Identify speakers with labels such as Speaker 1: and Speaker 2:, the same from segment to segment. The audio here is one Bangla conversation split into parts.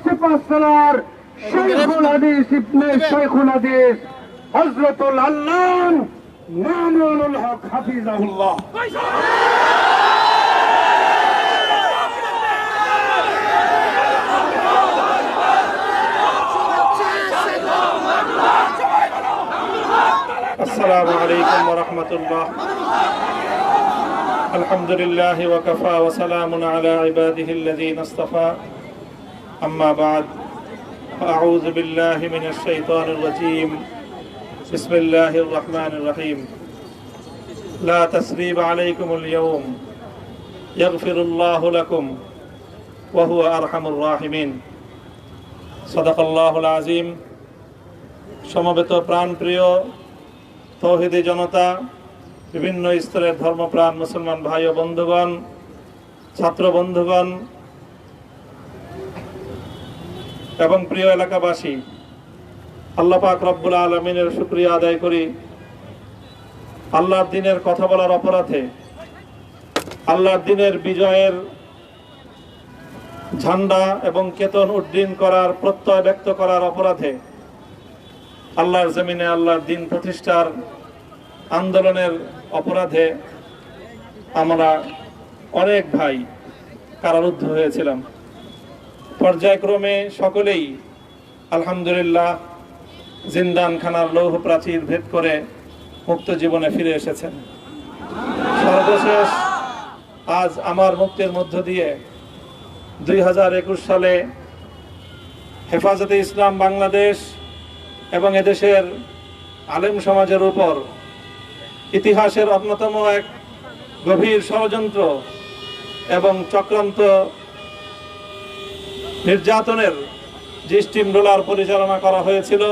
Speaker 1: সিপাহসালার শাইখুল হাদিস ইবনে শাইখুল হাদিস হযরতুল আল্লাহ মামুনুল হক হাফিজাহুল্লাহ।
Speaker 2: আসসালামু আলাইকুম ওয়া রাহমাতুল্লাহ। আলহামদুলিল্লাহি ওয়া কাফা ওয়া সালামুন আলা ইবাদিহিল্লাযীনা ইসতাফা। আম্মা বা'দ। আউযু বিল্লাহি মিনাশ শাইতানির রাজীম। বিসমিল্লাহির রাহমানির রাহিম। লা তাসরিবা আলাইকুমুল ইয়াওম ইয়াগফিরুল্লাহু লাকুম ওয়া হুয়া আরহামুর রাহিমিন। সাদাকাল্লাহুল আযীম। সমবেত প্রাণপ্রিয় তৌহিদি জনতা, বিভিন্ন স্তরের ধর্মপ্রাণ মুসলমান ভাই ও বন্ধুগণ, ছাত্র বন্ধুগণ এবং প্রিয় এলাকাবাসী, আল্লাহ পাক রব্বুল আলামিনের শুকরিয়া আদায় করি। আল্লাহর দ্বীনের কথা বলার অপরাধে, আল্লাহর দ্বীনের বিজয়ের ঝান্ডা এবং কেতন উড্ডীন করার প্রত্যয় ব্যক্ত করার অপরাধে, আল্লাহর জমিনে আল্লাহর দ্বীন প্রতিষ্ঠার আন্দোলনের অপরাধে আমরা অনেক ভাই কারারুদ্ধ হয়েছিলাম। পর্যায়ক্রমে সকলেই আলহামদুলিল্লাহ জিন্দানখানার লৌহ প্রাচীর ভেদ করে মুক্ত জীবনে ফিরে এসেছেন। সর্বশেষ আজ আমার মুক্তির মধ্য দিয়ে 2021 সালে হেফাজতে ইসলাম বাংলাদেশ এবং এদেশের আলেম সমাজের উপর ইতিহাসের অন্যতম এক গভীর ষড়যন্ত্র এবং চক্রান্ত নির্যাতনের যে স্টিম রোলার পরিচালনা করা হয়েছিল,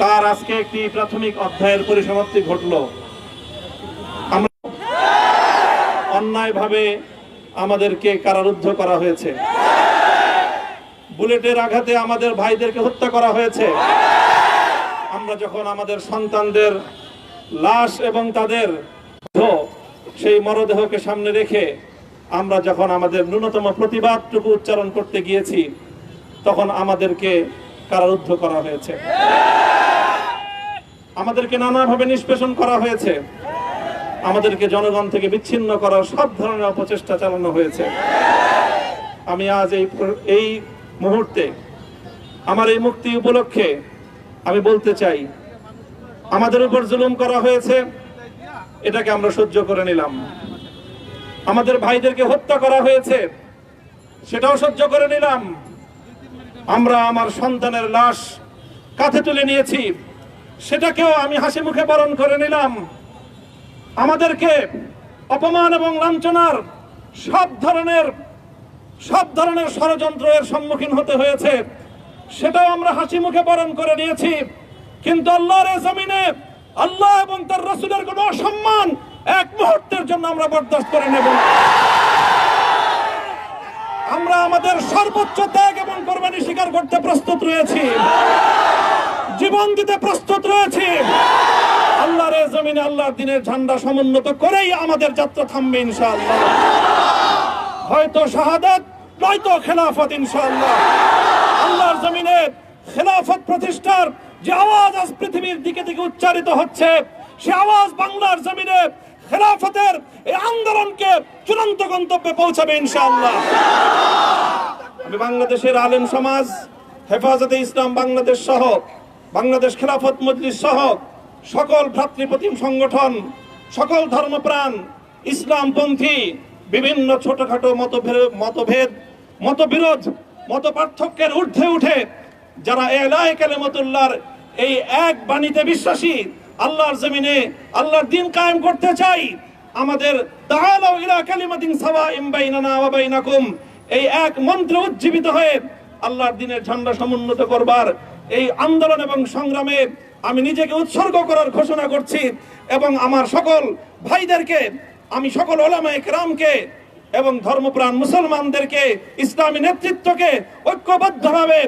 Speaker 2: তার আজকে একটি প্রাথমিক অধ্যায়ের পরিসমাপ্তি ঘটল। আমরা অন্যায়ভাবে আমাদেরকে কারারুদ্ধ করা হয়েছে, বুলেটের আঘাতে আমাদের ভাইদেরকে হত্যা করা হয়েছে। আমরা যখন আমাদের সন্তানদের লাশ এবং তাদের সেই মরদেহকে সামনে রেখে আমরা যখন আমাদের ন্যূনতম প্রতিবাদটুকু উচ্চারণ করতে গিয়েছি, তখন আমাদেরকে কারারুদ্ধ করা হয়েছে, আমাদেরকে নানাভাবে নিষ্পেষণ করা হয়েছে, আমাদেরকে জনগণ থেকে বিচ্ছিন্ন করার সব ধরনের অপচেষ্টা চালানো হয়েছে। আমি আজ এই মুহূর্তে আমার এই মুক্তি উপলক্ষে আমি বলতে চাই, আমাদের উপর জুলুম করা হয়েছে, এটাকে আমরা সহ্য করে নিলাম। আমাদের ভাইদেরকে হত্যা করা হয়েছে, সেটাও সহ্য করে নিলাম। আমরা আমার সন্তানের লাশ কাঁধে তুলে নিয়েছি, সেটাকেও আমি হাসি মুখে বরণ করে নিলাম। আমাদেরকে অপমান এবং লাঞ্ছনার সব ধরনের ষড়যন্ত্রের সম্মুখীন হতে হয়েছে, সেটাও আমরা হাসি মুখে বরণ করে নিয়েছি। কিন্তু আল্লাহর জমিনে আল্লাহ এবং তার রাসূলের কোনো অসম্মান এক মুহূর্তের জন্য আমরা বরদাস্ত করে নেব না। আমরা আমাদের সর্বোচ্চ ত্যাগ এবং কোরবানি স্বীকার করতে প্রস্তুত রয়েছি, জীবন দিতে প্রস্তুত রয়েছি। আল্লাহর জমিনে আল্লাহর দ্বীনের ঝান্ডা সমুন্নত করেই আমাদের যাত্রা থামবে ইনশাআল্লাহ। হয়তো শাহাদাত, নয়তো খেলাফত ইনশাআল্লাহ। আল্লাহর জমিনে খেলাফত প্রতিষ্ঠার যে আওয়াজ আজ পৃথিবীর দিকে দিকে উচ্চারিত হচ্ছে, সে আওয়াজ বাংলার জমিনে খেলাফতের এই আন্দোলনকে চূড়ান্ত গন্তব্যে পৌঁছাবে ইনশাআল্লাহ। আমি বাংলাদেশের আলেম সমাজ, হেফাজতে ইসলাম বাংলাদেশ সহ বাংলাদেশ খেলাফত মজলিস সহ সকল ভ্রাতৃপ্রতিম সংগঠন, সকল ধর্মপ্রাণ, ইসলামপন্থী বিভিন্ন ছোটখাটো মতভেদ, মতবিরোধ, মত পার্থক্যের ঊর্ধ্বে উঠে যারা এলায়ে কালিমাতুল্লাহর এই এক বাণীতে বিশ্বাসী, আল্লাহর জমিনে আল্লাহর দ্বীন কায়েম করতে চাই, আমাদের তাআলাউ ইলা কালিমাতিন সাওয়াইন বাইনানা ওয়া বাইনাকুম এই এক মন্ত্রে উজ্জীবিত হয়ে আল্লাহর দ্বীনের ঝান্ডা সমুন্নত করবার এই আন্দোলন এবং সংগ্রামে আমি নিজেকে উৎসর্গ করার ঘোষণা করছি। এবং আমার সকল ভাইদেরকে, আমি সকল উলামায়ে কেরামকে এবং ধর্মপ্রাণ মুসলমানদেরকে, ইসলামী নেতৃত্বকে ঐক্যবদ্ধভাবে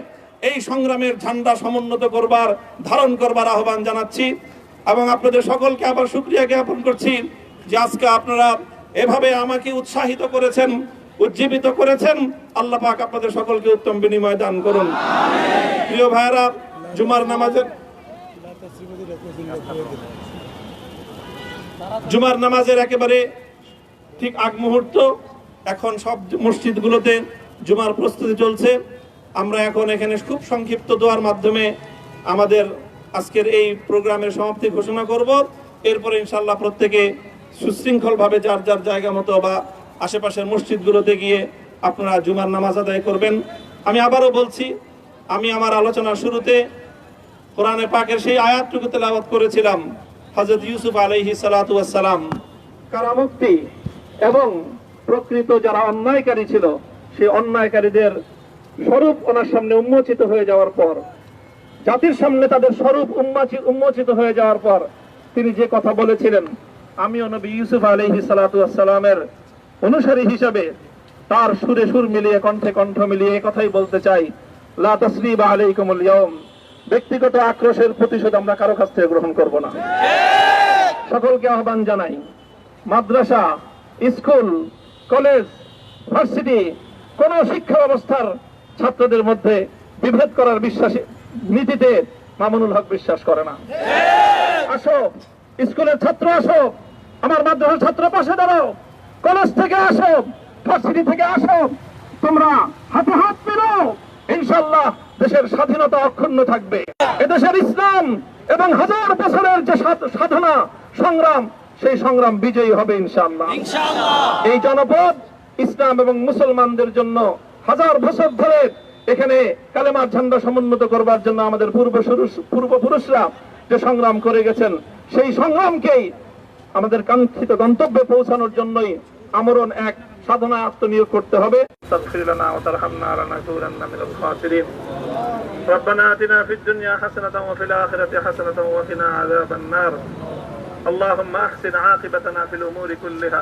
Speaker 2: এই সংগ্রামের ঝান্ডা সমুন্নত করবার, ধারণ করবার আহ্বান জানাচ্ছি। এবং আপনাদের সকলকে আবার শুকরিয়া জ্ঞাপন করছি যে আজকে আপনারা এভাবে আমাকে উৎসাহিত করেছেন, উজ্জীবিত করেছেন। আল্লাহ পাক আপনাদের সকলকে উত্তম বিনিময় দান করুন। প্রিয় ভাইয়েরা, জুমার নামাজের একেবারে ঠিক আগ মুহূর্ত। এখন সব মসজিদগুলোতে জুমার প্রস্তুতি চলছে। আমরা এখন এখানে খুব সংক্ষিপ্ত দোয়ার মাধ্যমে আমাদের আজকের এই প্রোগ্রামের সমাপ্তি ঘোষণা করব। এরপরে ইনশাআল্লাহ প্রত্যেকে সুশৃঙ্খলভাবে যার যার জায়গা মতো বা আশেপাশের মসজিদগুলোতে গিয়ে আপনারা জুমার নামাজ আদায় করবেন। আমি আবারও বলছি, আমি আমার আলোচনার শুরুতে কোরআনে পাকের সেই আয়াতটুকু তেলাওয়াত করেছিলাম, হযরত ইউসুফ আলাইহিস সালাতু ওয়াস সালাম কারামুক্তি এবং প্রকৃত যারা অন্যায়কারী ছিল সেই অন্যায়কারীদের স্বরূপ ওনার সামনে উন্মোচিত হয়ে যাওয়ার পর, জাতির সামনে তাদের স্বরূপ উন্মোচিত হয়ে যাওয়ার পর তিনি যে কথা বলেছিলেন, আমিও নবী ইউসুফ আলাইহিস সালাতু ওয়াস সালামের অনুসারী হিসাবে তার সুরে সুর মিলিয়ে কণ্ঠে কণ্ঠ মিলিয়ে এই কথাই বলতে চাই, লা তাসরিবা আলাইকুমুল ইয়াউম। ব্যক্তিগত আক্রোশের প্রতিশোধ আমরা কারো কাছ থেকে গ্রহণ করব না। সকলকে আহ্বান জানাই, মাদ্রাসা, স্কুল, কলেজ, ভার্সিটি কোন শিক্ষা ব্যবস্থার ছাত্রদের মধ্যে বিভেদ করার নীতিতে মামুনুল হক বিশ্বাস করে না। আসো, স্কুলের ছাত্র আসো, আমার মাদ্রাসার ছাত্র পাশে দাঁড়াও, কলেজ থেকে আসো, ভার্সিটি থেকে আসো, তোমরা হাতে হাত মিলাও, ইনশাআল্লাহ দেশের স্বাধীনতা অক্ষুণ্ণ থাকবে। এদেশের ইসলাম এবং হাজার বছরের যে সাধনা সংগ্রাম, সেই সংগ্রাম বিজয়ী হবে ইনশাআল্লাহ। এই জনপদ ইসলাম এবং মুসলমানদের জন্য হাজার বছর ধরে এখানে কালেমার ঝান্ডা সমুন্নত করবার জন্য আমাদের পূর্বপুরুষরা যে সংগ্রাম করে গেছেন, সেই সংগ্রামকেই আমাদের কাঙ্ক্ষিত গন্তব্যে পৌঁছানোর জন্যই আমরণ এক সাধনায় আত্মনিয়োগ করতে হবে। ربنا آتنا في الدنيا حسنة وفي الآخرة حسنة وقنا عذاب النار اللهم أحسن عاقبتنا في الأمور كلها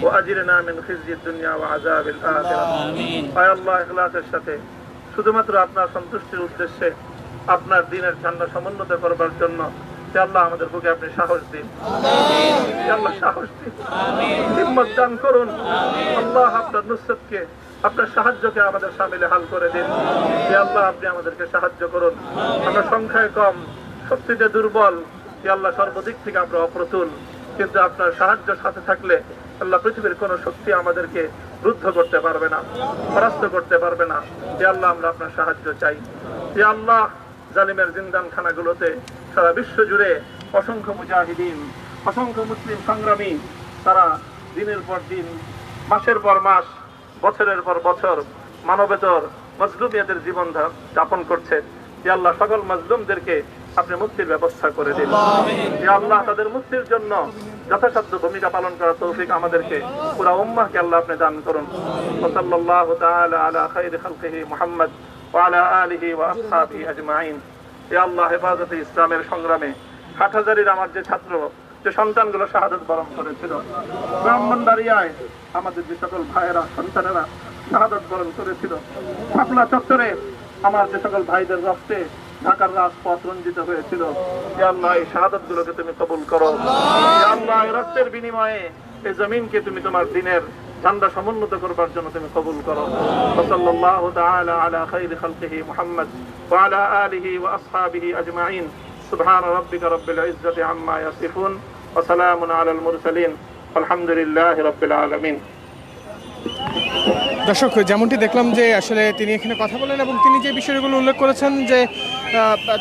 Speaker 2: وأجرنا من خزي الدنيا وعذاب الآخرة آمين আয় আল্লাহ ইখলাসের সাথে শুধুমাত্র আপনার সন্তুষ্টির উদ্দেশ্যে আপনার দ্বীনের ঝান্ডা সমুন্নত করবার জন্য হে আল্লাহ আমাদের বুকে আপনি সাহস দিন। আমিন হে আল্লাহ সাহস দিন। আমিন হিম্মত দান করুন। আল্লাহ আপনার নুসরতকে, আপনার সাহায্যকে আমাদের শামিলে হাল করে দিন। হে আল্লাহ আপনি আমাদেরকে সাহায্য করুন। আমরা সংখ্যায় কম, শক্তিতে দুর্বল, হে আল্লাহ সর্বদিক থেকে আমরা অপ্রতুল, কিন্তু আপনার সাহায্য সাথে থাকলে আল্লাহ পৃথিবীর কোন শক্তি আমাদেরকে রুদ্ধ করতে পারবে না, পরাস্ত করতে পারবে না। হে আল্লাহ আমরা আপনার সাহায্য চাই। হে আল্লাহ জালিমের জিন্দান খানাগুলোতে সারা বিশ্ব জুড়ে অসংখ্য মুজাহিদিন, অসংখ্য মুসলিম সংগ্রামী তারা দিনের পর দিন, মাসের পর মাস, বছরের পর বছর মানবেতর মজলুমিয়াতের জীবন যাপন করছে। হে আল্লাহ সকল মজলুমদেরকে আপনি মুক্তির ব্যবস্থা করে দিন। হে আল্লাহ তাদের মুক্তির জন্য যথাসাধ্য ভূমিকা পালন করার তৌফিক আমাদেরকে, পুরা উম্মাহকে আল্লাহ আপনি দান করুন। সাল্লাল্লাহু তাআলা আলা খায়রি খালকিহি মুহাম্মদ ওয়া আলা আলিহি ওয়া আসহাবিহি আজমাইন। হে আল্লাহ হেফাজতে ইসলামের সংগ্রামে হাটহাজারীর আমার যে ছাত্র, যে সন্তানগুলো শাহাদাত বরণ করেছিল, ব্রাহ্মণবাড়িয়ায় আমাদের যে সকল ভাইয়েরা, সন্তানেরা শাহাদাত বরণ করেছিল, শাপলা চত্বরে আমার যে সকল ভাইদের রক্তে ঢাকার রাজপথ রঞ্জিত হয়েছিল, হে আল্লাহ এই শাহাদাত গুলোকে তুমি কবুল করো। হে আল্লাহ এই রক্তের বিনিময়ে এই জমিনকে তুমি তোমার দ্বীনের ঝান্ডা সমুন্নত করবার জন্য তুমি কবুল করো। সাল্লাল্লাহু তাআলা আলা খায়রি খালকিহি মুহাম্মদ ওয়া আলা আলিহি ওয়া আসহাবিহি আজমাইন। সুবহান রাব্বিকা রাব্বিল ইজ্জাতি আম্মা ইয়াসিফুন ওয়া সালামুন আলাল মুরসালিন আলহামদুলিল্লাহি রাব্বিল আলামিন।
Speaker 3: দর্শক, যেমনটি দেখলাম যে আসলে তিনি এখানে কথা বলেন এবং তিনি যে বিষয়গুলো উল্লেখ করেছেন যে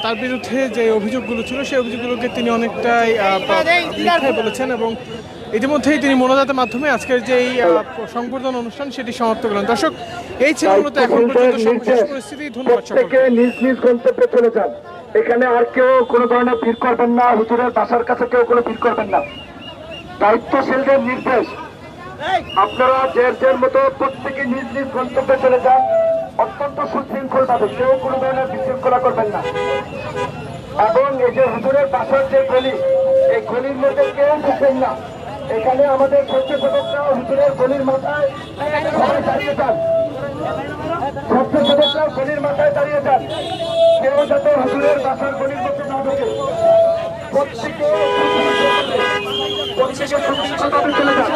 Speaker 3: তার বিরুদ্ধে যে অভিযোগগুলো ছিল সেই অভিযোগগুলোকে তিনি অনেকটাই মিথ্যাই বলেছেন এবং ইতিমধ্যেই তিনি মোনাজাতের মাধ্যমে আজকের যে সংবর্ধনা অনুষ্ঠান সেটি সমাপ্ত করলেন। দর্শক, এই ছিল মূলত এখন পর্যন্ত সর্বশেষ পরিস্থিতি। ধন্যবাদ সকলকে।
Speaker 1: নিজ নিজ গন্তব্যে চলে যান। এখানে আর কেউ কোনো ধরনের ভিড় করবেন না, হুজুরের বাসার কাছে কেউ কোনো ভিড় করবেন না। দায়িত্বশীলদের নির্দেশ, আপনারা যে মতো প্রত্যেকে নিজ নিজ গন্তব্যে চলে যান, অত্যন্ত সুশৃঙ্খল ভাবে, কেউ কোনো ধরনের বিশৃঙ্খলা করবেন না। এবং এই যে হুজুরের বাসার যে গলি, এই গলির মধ্যে কেউ ঢুকবেন না। এখানে আমাদের স্বেচ্ছাসেবকরা হুজুরের গলির মাথায় দাঁড়িয়ে যান, স্বেচ্ছাসেবকরা গলির মাথায় দাঁড়িয়ে যান, কেউ যাতে হুজুরের বাসার গলির মধ্যে না ঢুকে। প্রত্যেকে সুশৃঙ্খল ভাবে চলে যান।